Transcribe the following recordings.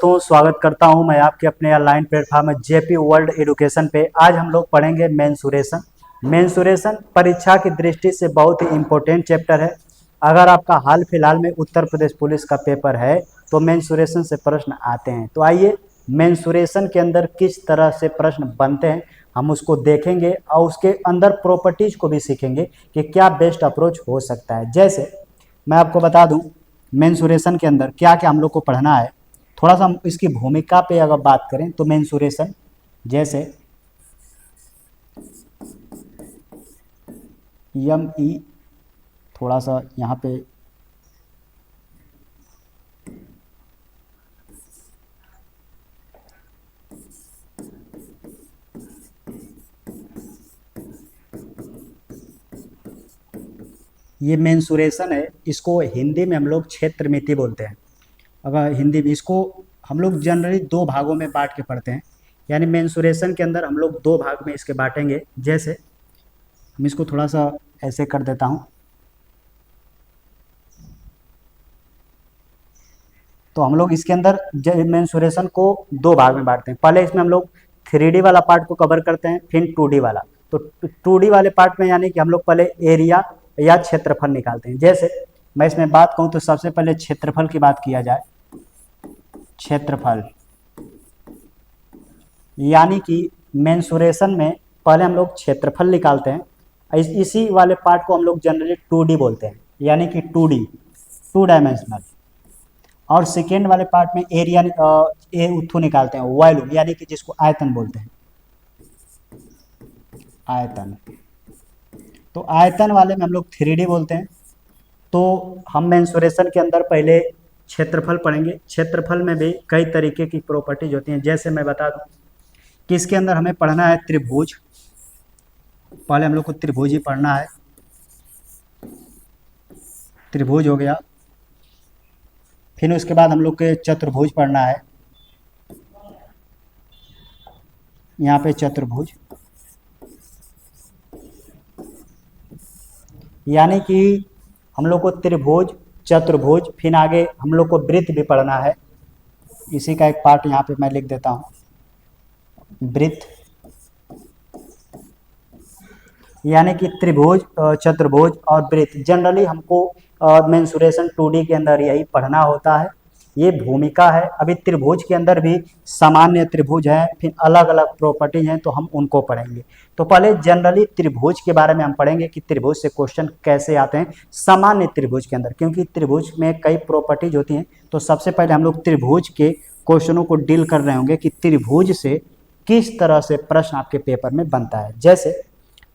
तो स्वागत करता हूं मैं आपके अपने online platform JP world education पे। आज हम लोग पढ़ेंगे मेंसुरेशन। मेंसुरेशन परीक्षा की दृष्टि से बहुत ही इम्पोर्टेंट चैप्टर है। अगर आपका हाल फिलहाल में उत्तर प्रदेश पुलिस का पेपर है तो मेंसुरेशन से प्रश्न आते हैं। तो आइए मेंसुरेशन के अंदर किस तरह से प्रश्न बनते हैं हम उसको देखेंगे और उसके अंदर प्रॉपर्टीज को भी सीखेंगे कि क्या बेस्ट अप्रोच हो सकता है। जैसे मैं आपको बता दूं मेंसुरेशन के अंदर क्या क्या हम लोग को पढ़ना है। थोड़ा सा हम इसकी भूमिका पे अगर बात करें तो मेंसुरेशन जैसे एम ई, थोड़ा सा यहाँ पे ये मेंसुरेशन है, इसको हिंदी में हम लोग क्षेत्र मिति बोलते हैं। अगर हिंदी में इसको हम लोग जनरली दो भागों में बांट के पढ़ते हैं, यानी मेंसुरेशन के अंदर हम लोग दो भाग में इसके बांटेंगे। जैसे हम इसको थोड़ा सा ऐसे कर देता हूँ, तो हम लोग इसके अंदर मेंसुरेशन को दो भाग में बांटते हैं। पहले इसमें हम लोग 3D वाला पार्ट को कवर करते हैं, फिर 2D वाला। तो 2D वाले पार्ट में यानी कि हम लोग पहले एरिया या क्षेत्रफल निकालते हैं। जैसे मैं इसमें बात कहूँ तो सबसे पहले क्षेत्रफल की बात किया जाए। क्षेत्रफल यानी कि मेंसुरेशन में पहले हम लोग क्षेत्रफल निकालते हैं। इसी वाले पार्ट को हम लोग जनरली 2D बोलते हैं, यानी कि 2D, 2 डायमेंशनल। और सेकेंड वाले पार्ट में एरिया ए उत्थु निकालते हैं, वॉल्यूम, यानी कि जिसको आयतन बोलते हैं, आयतन। तो आयतन वाले में हम लोग 3D बोलते हैं। तो हम मेंसुरेशन के अंदर पहले क्षेत्रफल पढ़ेंगे। क्षेत्रफल में भी कई तरीके की प्रॉपर्टीज होती हैं। जैसे मैं बता दूं कि इसके अंदर हमें पढ़ना है त्रिभुज। पहले हम लोग को त्रिभुज ही पढ़ना है। त्रिभुज हो गया, फिर उसके बाद हम लोग के चतुर्भुज पढ़ना है। यहाँ पे चतुर्भुज यानी कि हम लोग को त्रिभुज, चतुर्भुज, फिर आगे हम लोग को वृत्त भी पढ़ना है। इसी का एक पार्ट यहाँ पे मैं लिख देता हूँ, वृत्त। यानी कि त्रिभुज, चतुर्भुज और वृत्त जनरली हमको मेंसुरेशन 2D के अंदर यही पढ़ना होता है। ये भूमिका है। अभी त्रिभुज के अंदर भी सामान्य त्रिभुज है, फिर अलग अलग प्रॉपर्टीज हैं, तो हम उनको पढ़ेंगे। तो पहले जनरली त्रिभुज के बारे में हम पढ़ेंगे कि त्रिभुज से क्वेश्चन कैसे आते हैं सामान्य त्रिभुज के अंदर, क्योंकि त्रिभुज में कई प्रॉपर्टीज होती हैं। तो सबसे पहले हम लोग त्रिभुज के क्वेश्चनों को डील कर रहे होंगे कि त्रिभुज से किस तरह से प्रश्न आपके पेपर में बनता है। जैसे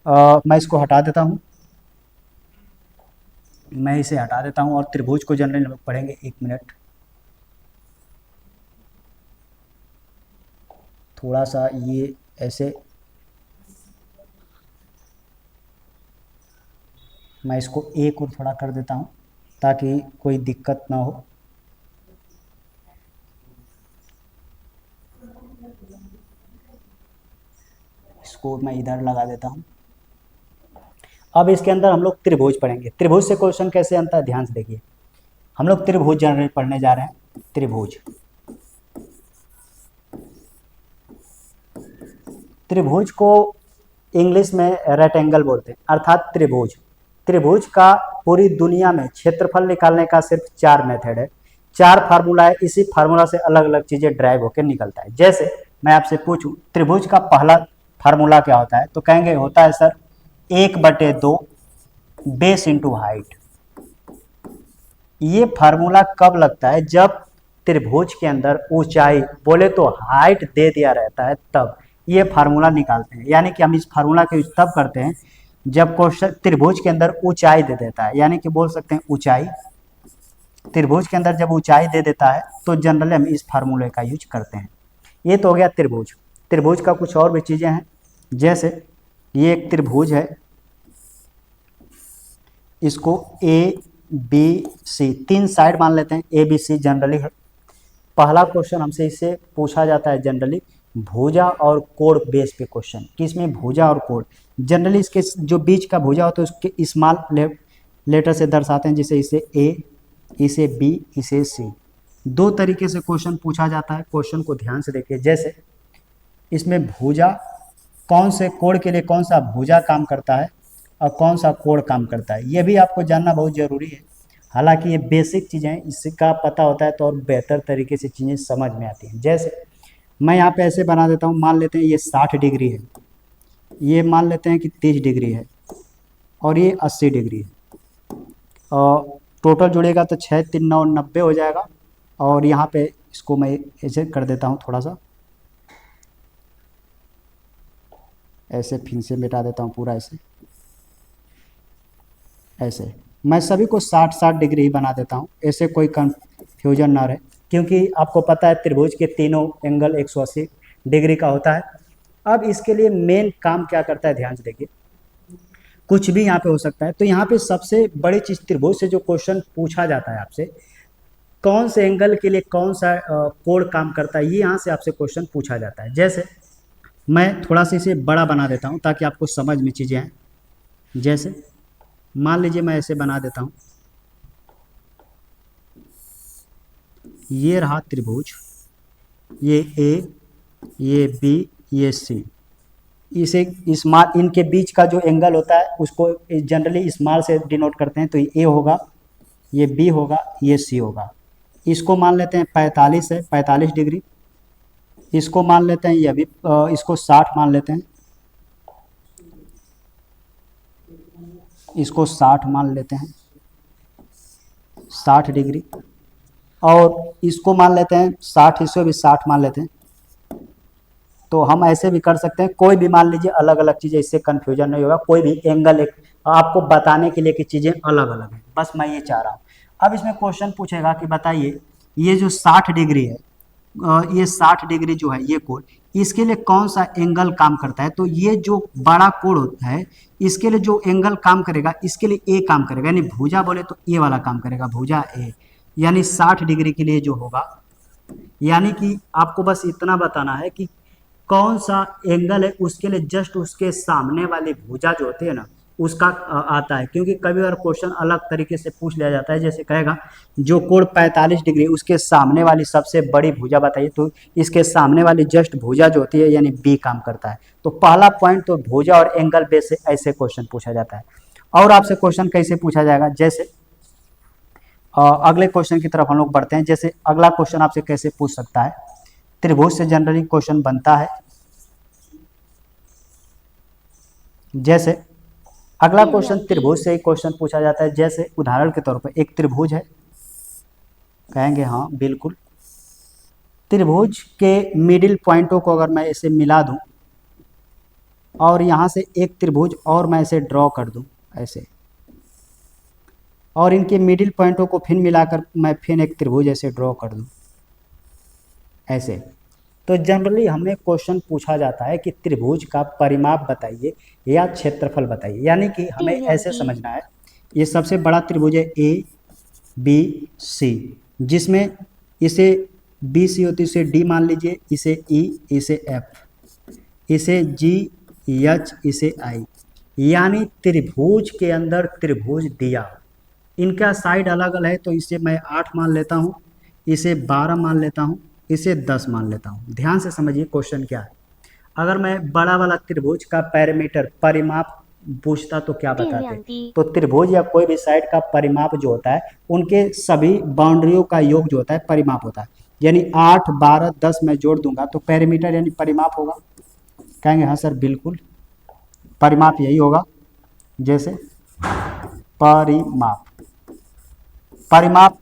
मैं इसको हटा देता हूँ, मैं इसे हटा देता हूँ और त्रिभुज को जनरली हम लोग पढ़ेंगे। 1 मिनट, थोड़ा सा ये ऐसे मैं इसको एक और थोड़ा कर देता हूँ ताकि कोई दिक्कत ना हो। इसको मैं इधर लगा देता हूँ। अब इसके अंदर हम लोग त्रिभुज पढ़ेंगे। त्रिभुज से क्वेश्चन कैसे आता है ध्यान से देखिए। हम लोग त्रिभुज जनरली पढ़ने जा रहे हैं। त्रिभुज, त्रिभुज को इंग्लिश में रेक्टेंगल बोलते हैं, अर्थात त्रिभुज। त्रिभुज का पूरी दुनिया में क्षेत्रफल निकालने का सिर्फ 4 मेथड है, 4 फार्मूला है। इसी फार्मूला से अलग अलग चीजें ड्राइव होकर निकलता है। जैसे मैं आपसे पूछूं त्रिभुज का पहला फार्मूला क्या होता है, तो कहेंगे होता है सर 1/2 बेस इंटू हाइट। ये फार्मूला कब लगता है, जब त्रिभुज के अंदर ऊंचाई बोले तो हाइट दे दिया रहता है, तब ये फार्मूला निकालते हैं। यानी कि हम इस फार्मूला का यूज तब करते हैं जब क्वेश्चन त्रिभुज के अंदर ऊंचाई दे देता है, यानी कि बोल सकते हैं ऊंचाई। त्रिभुज के अंदर जब ऊंचाई दे देता है तो जनरली हम इस फार्मूले का यूज करते हैं। ये तो हो गया त्रिभुज। त्रिभुज का कुछ और भी चीजें हैं। जैसे ये एक त्रिभुज है, इसको ABC 3 साइड मान लेते हैं, ABC जनरली है। पहला क्वेश्चन हमसे इससे पूछा जाता है जनरली भुजा और कोण बेस पे क्वेश्चन, कि इसमें भुजा और कोण जनरली इसके जो बीच का भुजा होता है उसके स्मॉल लेटर से दर्शाते हैं, जैसे इसे A, इसे B, इसे C। दो तरीके से क्वेश्चन पूछा जाता है, क्वेश्चन को ध्यान से देखिए। जैसे इसमें भुजा, कौन से कोण के लिए कौन सा भुजा काम करता है और कौन सा कोण काम करता है, ये भी आपको जानना बहुत ज़रूरी है। हालांकि ये बेसिक चीज़ें हैं, इसका पता होता है तो और बेहतर तरीके से चीज़ें समझ में आती हैं। जैसे मैं यहाँ पे ऐसे बना देता हूँ, मान लेते हैं ये 60 डिग्री है, ये मान लेते हैं कि 30 डिग्री है और ये 80 डिग्री है, और टोटल जुड़ेगा तो 6 3 9 90 हो जाएगा। और यहाँ पे इसको मैं ऐसे कर देता हूँ, थोड़ा सा ऐसे फिर से मिटा देता हूँ पूरा ऐसे मैं सभी को 60-60 डिग्री ही बना देता हूँ, ऐसे कोई कन्फ्यूजन ना रहे, क्योंकि आपको पता है त्रिभुज के तीनों एंगल 180 डिग्री का होता है। अब इसके लिए मेन काम क्या करता है, ध्यान से देखिए। कुछ भी यहाँ पे हो सकता है, तो यहाँ पे सबसे बड़ी चीज़ त्रिभुज से जो क्वेश्चन पूछा जाता है आपसे, कौन से एंगल के लिए कौन सा कोण काम करता है, ये यहाँ से आपसे क्वेश्चन पूछा जाता है। जैसे मैं थोड़ा सा इसे बड़ा बना देता हूँ ताकि आपको समझ में चीज़ें आएँ। जैसे मान लीजिए मैं ऐसे बना देता हूँ, ये रहा त्रिभुज, ये ए, ये बी, ये सी। इसे स्मॉल, इनके बीच का जो एंगल होता है उसको जनरली स्मॉल से डिनोट करते हैं, तो ये ए होगा, ये बी होगा, ये सी होगा। इसको मान लेते हैं 45 है, 45 डिग्री। इसको मान लेते हैं, ये भी इसको 60 मान लेते हैं, इसको 60 मान लेते हैं, 60 डिग्री। और इसको मान लेते हैं 60, इसको भी 60 मान लेते हैं। तो हम ऐसे भी कर सकते हैं, कोई भी मान लीजिए अलग अलग चीज़ें, इससे कन्फ्यूजन नहीं होगा। कोई भी एंगल एक आपको बताने के लिए कि चीज़ें अलग अलग हैं, बस मैं ये चाह रहा हूँ। अब इसमें क्वेश्चन पूछेगा कि बताइए ये जो 60 डिग्री है, ये 60 डिग्री जो है ये कोण, इसके लिए कौन सा एंगल काम करता है। तो ये जो बड़ा कोण होता है, इसके लिए जो एंगल काम करेगा, इसके लिए ए काम करेगा, यानी भुजा बोले तो ए वाला काम करेगा, भुजा ए, यानी 60 डिग्री के लिए जो होगा। यानी कि आपको बस इतना बताना है कि कौन सा एंगल है, उसके लिए जस्ट उसके सामने वाली भुजा जो होती है ना, उसका आता है। क्योंकि कभी बार क्वेश्चन अलग तरीके से पूछ लिया जाता है, जैसे कहेगा जो कोण 45 डिग्री, उसके सामने वाली सबसे बड़ी भुजा बताइए, तो इसके सामने वाली जस्ट भुजा जो होती है यानी बी काम करता है। तो पहला पॉइंट तो भुजा और एंगल बेस से ऐसे क्वेश्चन पूछा जाता है। और आपसे क्वेश्चन कैसे पूछा जाएगा, जैसे अगले क्वेश्चन की तरफ हम लोग बढ़ते हैं। जैसे अगला क्वेश्चन आपसे कैसे पूछ सकता है, त्रिभुज से जनरली क्वेश्चन बनता है। जैसे अगला क्वेश्चन त्रिभुज से ही क्वेश्चन पूछा जाता है। जैसे उदाहरण के तौर पर एक त्रिभुज है, कहेंगे हाँ बिल्कुल, त्रिभुज के मिडिल पॉइंटों को अगर मैं इसे मिला दूं और यहाँ से एक त्रिभुज और मैं इसे ड्रॉ कर दूं ऐसे, और इनके मिडिल पॉइंटों को फिर मिलाकर मैं फिर एक त्रिभुज ऐसे ड्रॉ कर दूं ऐसे, तो जनरली हमें क्वेश्चन पूछा जाता है कि त्रिभुज का परिमाप बताइए या क्षेत्रफल बताइए। यानी कि हमें ऐसे समझना है, ये सबसे बड़ा त्रिभुज है ए बी सी, जिसमें इसे बी सी होती है, इसे डी मान लीजिए, इसे ई, इसे एफ, इसे जी एच, इसे आई। यानी त्रिभुज के अंदर त्रिभुज दिया, इनका साइड अलग अलग है, तो इसे मैं 8 मान लेता हूँ, इसे 12 मान लेता हूँ, इसे 10 मान लेता हूँ। ध्यान से समझिए क्वेश्चन क्या है। अगर मैं बड़ा वाला त्रिभुज का पैरामीटर परिमाप पूछता तो क्या बताते, तो त्रिभुज या कोई भी साइड का परिमाप जो होता है, उनके सभी बाउंड्रियों का योग जो होता है परिमाप होता है। यानी 8 12 10 मैं जोड़ दूंगा तो पैरामीटर यानी परिमाप होगा। कहेंगे हाँ सर बिल्कुल, परिमाप यही होगा। जैसे परिमाप, परिमाप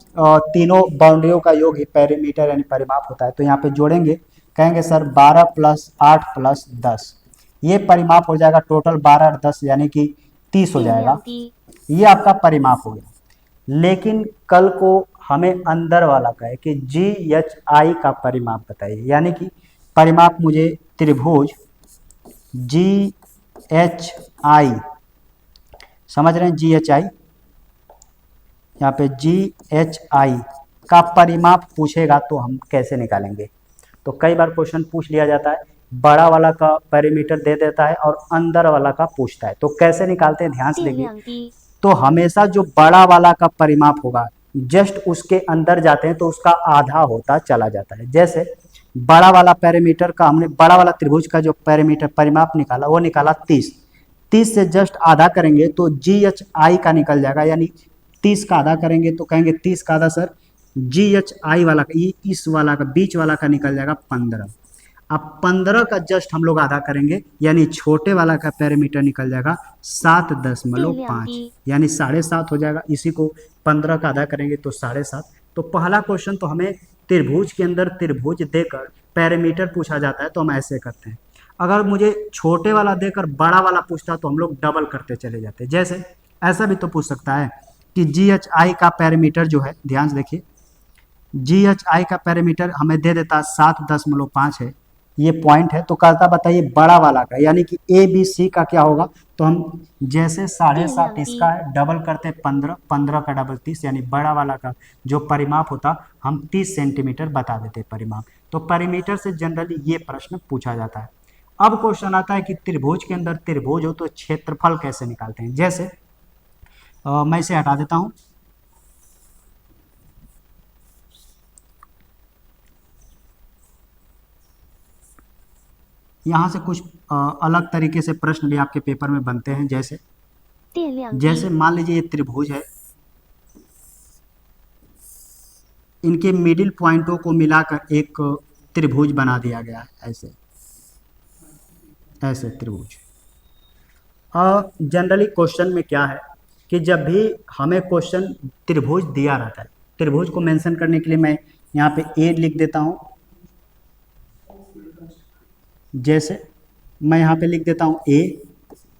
तीनों बाउंड्रियों का योग ही पैरामीटर यानी परिमाप होता है। तो यहाँ पे जोड़ेंगे, कहेंगे सर 12 + 8 + 10, ये परिमाप हो जाएगा। टोटल 12 और 10 यानी कि 30 हो जाएगा। ये आपका परिमाप हो गया। लेकिन कल को हमें अंदर वाला कहे कि GHI का परिमाप बताइए, यानी कि परिमाप मुझे त्रिभुज GHI, समझ रहे हैं GHI, यहाँ पे GHI का परिमाप पूछेगा तो हम कैसे निकालेंगे। तो कई बार क्वेश्चन पूछ लिया जाता है, बड़ा वाला का पैरामीटर दे देता है और अंदर वाला का पूछता है, तो कैसे निकालते हैं ध्यान से देखिए। तो हमेशा जो बड़ा वाला का परिमाप होगा जस्ट उसके अंदर जाते हैं तो उसका आधा होता चला जाता है। जैसे बड़ा वाला पैरामीटर का हमने बड़ा वाला त्रिभुज का जो पैरामीटर परिमाप निकाला वो निकाला 30, 30 से जस्ट आधा करेंगे तो GHI का निकल जाएगा, यानी 30 का आधा करेंगे तो कहेंगे 30 का आधा सर GHI वाला का, इस वाला का बीच वाला का निकल जाएगा 15। अब 15 का जस्ट हम लोग आधा करेंगे यानी छोटे वाला का पैरामीटर निकल जाएगा 7.5, यानी 7.5 हो जाएगा। इसी को 15 का आधा करेंगे तो 7.5। तो पहला क्वेश्चन तो हमें त्रिभुज के अंदर त्रिभुज देकर पैरामीटर पूछा जाता है तो हम ऐसे करते हैं। अगर मुझे छोटे वाला देकर बड़ा वाला पूछता तो हम लोग डबल करते चले जाते। जैसे ऐसा भी तो पूछ सकता है कि GHI का पैरामीटर जो है, ध्यान से देखिए, GHI का पैरामीटर हमें दे देता 7.5 है, ये पॉइंट है। तो कहता बताइए बड़ा वाला का, यानी कि ABC का क्या होगा। तो हम जैसे 7.5 इसका है, डबल करते 15, 15 का डबल 30, यानी बड़ा वाला का जो परिमाप होता हम 30 सेंटीमीटर बता देते परिमाप। तो परिमीटर से जनरली ये प्रश्न पूछा जाता है। अब क्वेश्चन आता है कि त्रिभुज के अंदर त्रिभुज हो तो क्षेत्रफल कैसे निकालते हैं। जैसे मैं इसे हटा देता हूं। यहाँ से कुछ अलग तरीके से प्रश्न भी आपके पेपर में बनते हैं। जैसे मान लीजिए ये त्रिभुज है, इनके मिडिल पॉइंटों को मिलाकर एक त्रिभुज बना दिया गया है, ऐसे ऐसे त्रिभुज। जनरली क्वेश्चन में क्या है कि जब भी हमें क्वेश्चन त्रिभुज दिया रहता है, त्रिभुज को मेंशन करने के लिए मैं यहाँ पे ए लिख देता हूँ। जैसे मैं यहाँ पे लिख देता हूँ ए,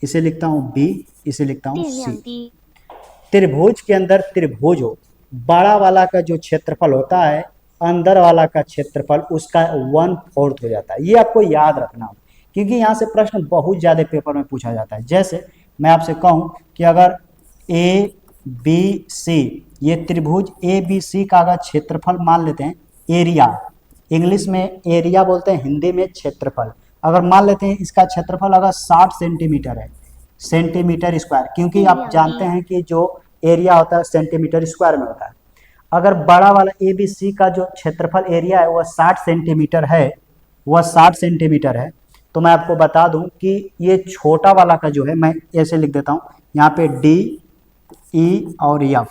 इसे लिखता हूँ बी, इसे लिखता हूँ सी। त्रिभुज के अंदर त्रिभुज हो, बड़ा वाला का जो क्षेत्रफल होता है अंदर वाला का क्षेत्रफल उसका 1/4 हो जाता है। ये आपको याद रखना हो क्योंकि यहाँ से प्रश्न बहुत ज़्यादा पेपर में पूछा जाता है। जैसे मैं आपसे कहूँ कि अगर ABC, ये त्रिभुज ABC का अगर क्षेत्रफल मान लेते हैं, एरिया, इंग्लिश में एरिया बोलते हैं, हिंदी में क्षेत्रफल। अगर मान लेते हैं इसका क्षेत्रफल अगर 60 सेंटीमीटर है, सेंटीमीटर स्क्वायर, क्योंकि आप जानते हैं कि जो एरिया होता है सेंटीमीटर स्क्वायर में होता है। अगर बड़ा वाला ABC का जो क्षेत्रफल एरिया है वह 60 सेंटीमीटर है, वह 60 सेंटीमीटर है, तो मैं आपको बता दूं कि ये छोटा वाला का जो है, मैं ऐसे लिख देता हूं यहाँ पे D, E और F,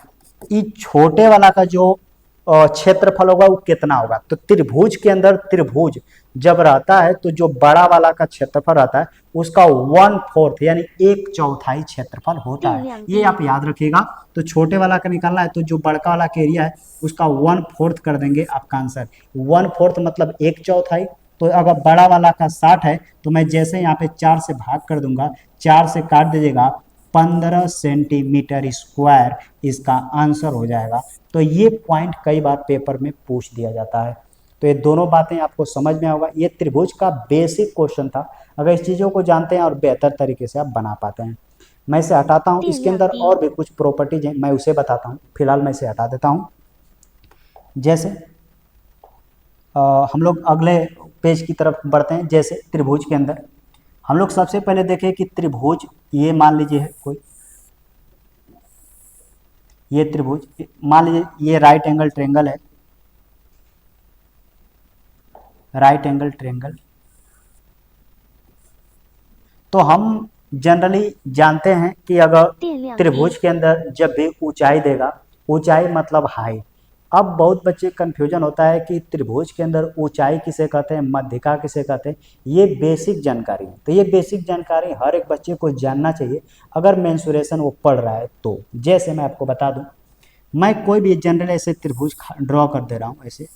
ये छोटे वाला का जो क्षेत्रफल होगा वो कितना होगा। तो त्रिभुज के अंदर त्रिभुज जब रहता है तो जो बड़ा वाला का क्षेत्रफल रहता है उसका 1/4 यानी 1/4 क्षेत्रफल होता है। ये आप याद रखिएगा। तो छोटे वाला का निकालना है तो जो बड़का वाला का एरिया है उसका 1/4 कर देंगे आपका आंसर। 1/4 मतलब 1/4। तो अगर बड़ा वाला का 60 है तो मैं जैसे यहाँ पे 4 से भाग कर दूंगा, 4 से काट दीजिएगा, 15 सेंटीमीटर स्क्वायर इसका आंसर हो जाएगा। तो ये पॉइंट कई बार पेपर में पूछ दिया जाता है। तो ये दोनों बातें आपको समझ में होगा। ये त्रिभुज का बेसिक क्वेश्चन था। अगर इस चीज़ों को जानते हैं और बेहतर तरीके से आप बना पाते हैं। मैं इसे हटाता हूँ, इसके अंदर और भी कुछ प्रॉपर्टीज हैं, मैं उसे बताता हूँ। फिलहाल मैं इसे हटा देता हूँ। जैसे हम लोग अगले पेज की तरफ बढ़ते हैं। जैसे त्रिभुज के अंदर हम लोग सबसे पहले देखें कि त्रिभुज, ये मान लीजिए है कोई, ये त्रिभुज मान लीजिए ये राइट एंगल ट्रायंगल है, राइट एंगल ट्रायंगल। तो हम जनरली जानते हैं कि अगर त्रिभुज के अंदर जब भी ऊंचाई देगा, ऊंचाई मतलब हाइट। अब बहुत बच्चे कंफ्यूजन होता है कि त्रिभुज के अंदर ऊंचाई किसे कहते हैं, मध्यिका किसे कहते हैं। ये बेसिक जानकारी है। तो ये बेसिक जानकारी हर एक बच्चे को जानना चाहिए अगर मेंसुरेशन वो पढ़ रहा है तो। जैसे मैं आपको बता दूं, मैं कोई भी जनरल ऐसे त्रिभुज ड्रॉ कर दे रहा हूं। ऐसे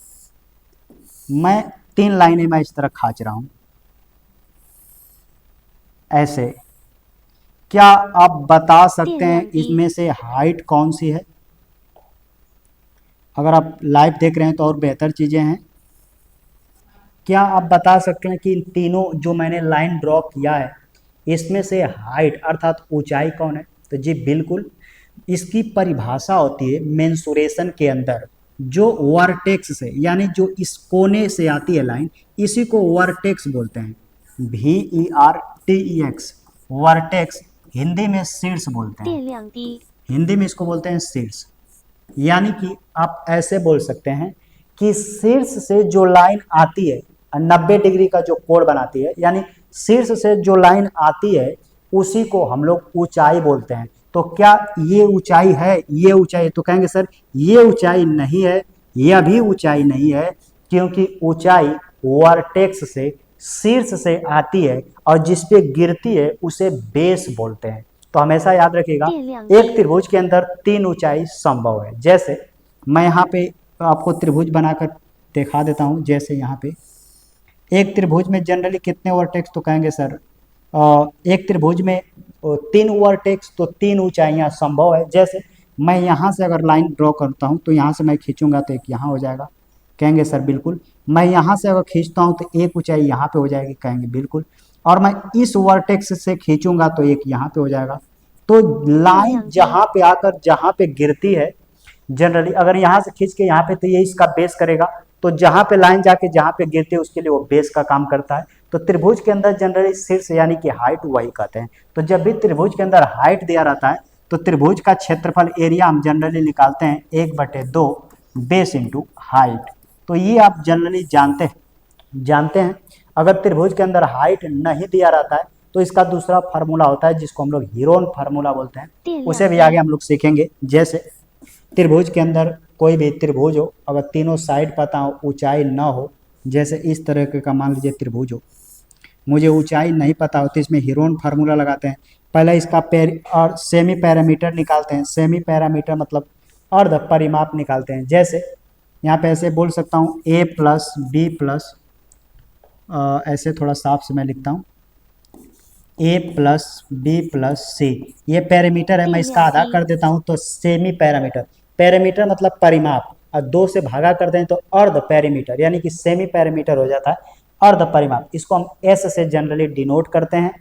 मैं 3 लाइनें मैं इस तरह खींच रहा हूं ऐसे। क्या आप बता सकते हैं इसमें से हाइट कौन सी है? अगर आप लाइव देख रहे हैं तो और बेहतर चीज़ें हैं। क्या आप बता सकते हैं कि इन तीनों जो मैंने लाइन ड्रॉ किया है इसमें से हाइट अर्थात ऊंचाई कौन है? तो जी बिल्कुल, इसकी परिभाषा होती है मेंसुरेशन के अंदर जो वर्टेक्स से, यानी जो इस कोने से आती है लाइन, इसी को वर्टेक्स बोलते हैं। VERTEX, vertex. हिंदी में शीर्ष बोलते हैं, हिंदी में इसको बोलते हैं शीर्ष। यानी कि आप ऐसे बोल सकते हैं कि शीर्ष से जो लाइन आती है 90 डिग्री का जो कोण बनाती है, यानी शीर्ष से जो लाइन आती है उसी को हम लोग ऊंचाई बोलते हैं। तो क्या ये ऊंचाई है? ये ऊंचाई, तो कहेंगे सर ये ऊंचाई नहीं है, यह भी ऊंचाई नहीं है, क्योंकि ऊंचाई वर्टेक्स से शीर्ष से आती है और जिस पे गिरती है उसे बेस बोलते हैं। तो हमेशा याद रखिएगा एक त्रिभुज के अंदर तीन ऊंचाई संभव है। जैसे मैं यहाँ पे आपको त्रिभुज बनाकर दिखा देता हूँ। जैसे यहाँ पे एक त्रिभुज में जनरली कितने वर्टेक्स, तो कहेंगे सर एक त्रिभुज में तीन वर्टेक्स, तो तीन ऊंचाइयां संभव है। जैसे मैं यहाँ से अगर लाइन ड्रॉ करता हूँ तो यहाँ से मैं खींचूंगा तो एक यहाँ हो जाएगा, कहेंगे सर बिल्कुल। मैं यहाँ से अगर खींचता हूँ तो एक ऊंचाई यहाँ पे हो जाएगी, कहेंगे बिल्कुल। और मैं इस वर्टेक्स से खींचूंगा तो एक यहाँ पे हो जाएगा। तो लाइन जहाँ पे आकर जहाँ पे गिरती है, जनरली अगर यहाँ से खींच के यहाँ पे, तो ये इसका बेस करेगा। तो जहाँ पे लाइन जाके जहाँ पे गिरती है उसके लिए वो बेस का काम करता है। तो त्रिभुज के अंदर जनरली शीर्ष यानी कि हाइट वही कहते हैं। तो जब भी त्रिभुज के अंदर हाइट दिया रहता है तो त्रिभुज का क्षेत्रफल एरिया हम जनरली निकालते हैं 1/2 बेस इंटू हाइट। तो ये आप जनरली जानते हैं। अगर त्रिभुज के अंदर हाइट नहीं दिया रहता है तो इसका दूसरा फार्मूला होता है जिसको हम लोग हीरोन फार्मूला बोलते हैं, उसे भी आगे हम लोग सीखेंगे। जैसे त्रिभुज के अंदर कोई भी त्रिभुज हो, अगर तीनों साइड पता हो, ऊंचाई ना हो, जैसे इस तरह का मान लीजिए त्रिभुज हो, मुझे ऊंचाई नहीं पता हो तो इसमें हीरोन फार्मूला लगाते हैं। पहले इसका और सेमी पैरामीटर निकालते हैं। सेमी पैरामीटर मतलब अर्ध परिमाप निकालते हैं। जैसे यहाँ पे ऐसे बोल सकता हूँ a प्लस बी प्लस, ऐसे थोड़ा साफ से मैं लिखता हूँ a प्लस बी प्लस सी, ये पैरामीटर है। मैं इसका आधा कर देता हूँ तो सेमी पैरामीटर, पैरामीटर मतलब परिमाप, और 2 से भागा कर दें तो अर्ध पैरामीटर यानी कि सेमी पैरामीटर हो जाता है, अर्ध परिमाप। इसको हम एस से जनरली डिनोट करते हैं।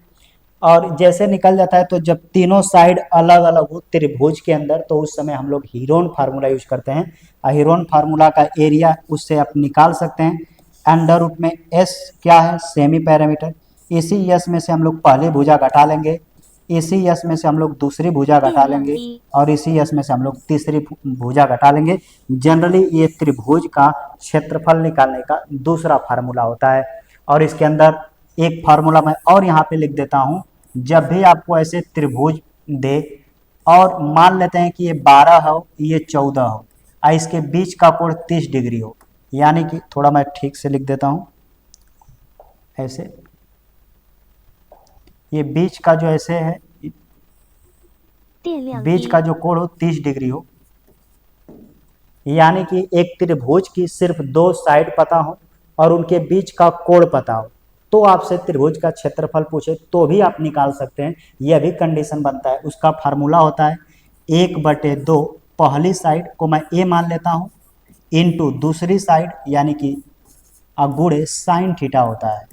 और जैसे निकल जाता है तो जब तीनों साइड अलग अलग हो त्रिभुज के अंदर तो उस समय हम लोग हीरोन फार्मूला यूज करते हैं। हीरोन फार्मूला का एरिया उससे आप निकाल सकते हैं। अंडर रूट में एस क्या है? Semi parameter. इसी यस में से हम लोग पहली भुजा घटा लेंगे, इसी यस में से हम लोग दूसरी भुजा घटा लेंगे, और इसी यस में से हम लोग तीसरी भुजा घटा लेंगे। जनरली ये त्रिभुज का क्षेत्रफल निकालने का दूसरा फार्मूला होता है। और इसके अंदर एक फार्मूला मैं और यहाँ पे लिख देता हूँ। जब भी आपको ऐसे त्रिभुज दे और मान लेते हैं कि ये 12 हो, ये 14 हो, और इसके बीच का कोण 30 डिग्री हो, यानी कि थोड़ा मैं ठीक से लिख देता हूँ ऐसे, ये बीच का जो ऐसे है, बीच का जो कोण हो 30 डिग्री हो, यानी कि एक त्रिभुज की सिर्फ 2 साइड पता हो और उनके बीच का कोण पता हो, तो आपसे त्रिभुज का क्षेत्रफल पूछे तो भी आप निकाल सकते हैं। यह भी कंडीशन बनता है। उसका फार्मूला होता है 1/2 पहली साइड को मैं a मान लेता हूँ इनटू दूसरी साइड यानी कि गुणे साइन थीटा होता है,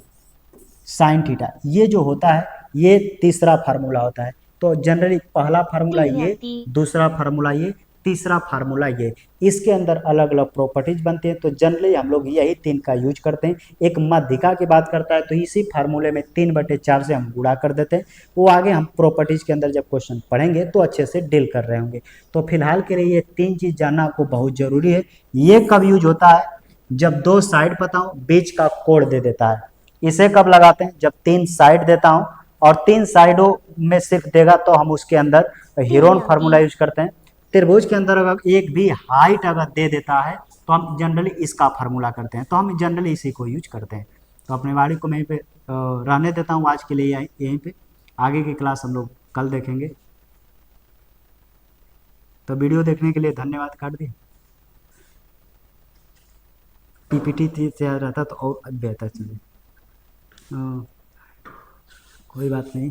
साइन थीटा। ये जो होता है ये तीसरा फार्मूला होता है। तो जनरली पहला फार्मूला ये, दूसरा फार्मूला ये, तीसरा फार्मूला ये, इसके अंदर अलग अलग प्रॉपर्टीज बनते हैं। तो जनरली हम लोग यही 3 का यूज करते हैं। एक माध्यिका की बात करता है तो इसी फार्मूले में 3/4 से हम गुणा कर देते हैं। वो आगे हम प्रॉपर्टीज के अंदर जब क्वेश्चन पढ़ेंगे तो अच्छे से डील कर रहे होंगे। तो फिलहाल के लिए ये 3 चीज जानना आपको बहुत जरूरी है। ये कब यूज होता है? जब 2 साइड पता हो, बीच का कोण दे देता है। इसे कब लगाते हैं? जब 3 साइड देता हूं और 3 साइडों में सिर्फ देगा तो हम उसके अंदर हीरोन फार्मूला यूज करते हैं। त्रिभुज के अंदर अगर एक भी हाइट अगर दे देता है तो हम जनरली इसका फार्मूला करते हैं। तो हम जनरली इसी को यूज करते हैं। तो अपने वाणी को मैं यहीं पे रहने देता हूँ आज के लिए यहीं पे। आगे की क्लास हम लोग कल देखेंगे। तो वीडियो देखने के लिए धन्यवाद। काट दिए पीपीटी तैयार रहता तो और बेहतर चीज़ें। कोई बात नहीं।